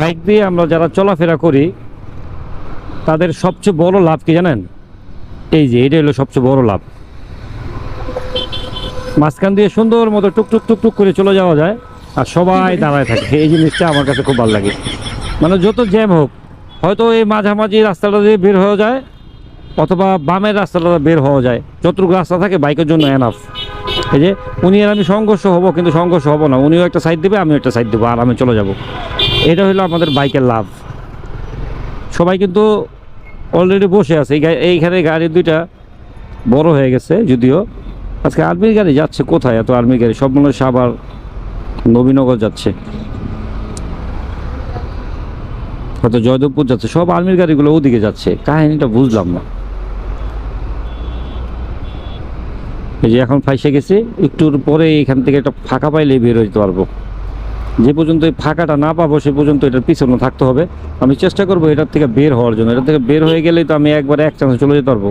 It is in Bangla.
বাইক দিয়ে আমরা যারা চলাফেরা করি তাদের সবচেয়ে বড় লাভ কি জানেন? এই যে এটা হলো সবচেয়ে বড় লাভ। মাঝখান দিয়ে সুন্দর মতো টুকটুক টুকটুক করে চলে যাওয়া যায় আর সবাই দাঁড়ায় থাকে। এই জিনিসটা আমার কাছে খুব ভালো লাগে। মানে যত জ্যাম হোক, হয়তো এই মাঝামাঝি রাস্তাটা দিয়ে বের হয়ে যায় অথবা বামের রাস্তাটা বের হওয়া যায়, যতটুকু রাস্তা থাকে বাইকের জন্য এনাফ। এই যে উনি আর আমি সংঘর্ষ হব, কিন্তু সংঘর্ষ হব না, উনিও একটা সাইড দেবে আমিও একটা সাইড দেবো আর আমি চলে যাব। এটা হলো আমাদের বাইকের লাভ। সবাই কিন্তু অলরেডি বসে আছে। এইখানে গাড়ি দুইটা বড় হয়ে গেছে যদিও। আজকে আর্মির গাড়ি যাচ্ছে কোথায়? এত আর্মির গাড়ি সব মনে হয় সাভার নবীনগর যাচ্ছে, হয়তো জয়দেবপুর যাচ্ছে, সব আর্মির গাড়িগুলো ওদিকে যাচ্ছে। কাহিনীটা বুঝলাম না। এই যে এখন ফাইসে গেছি, একটুর পরে এখান থেকে একটা ফাঁকা পাইলেই বের হইতে পারবো। যে পর্যন্ত এই ফাঁকাটা না পাবো সে পর্যন্ত এটার পিছনে থাকতে হবে। আমি চেষ্টা করবো এটার থেকে বের হওয়ার জন্য। এটার থেকে বের হয়ে গেলেই তো আমি একবারে এক চান্সে চলে যেতে পারবো।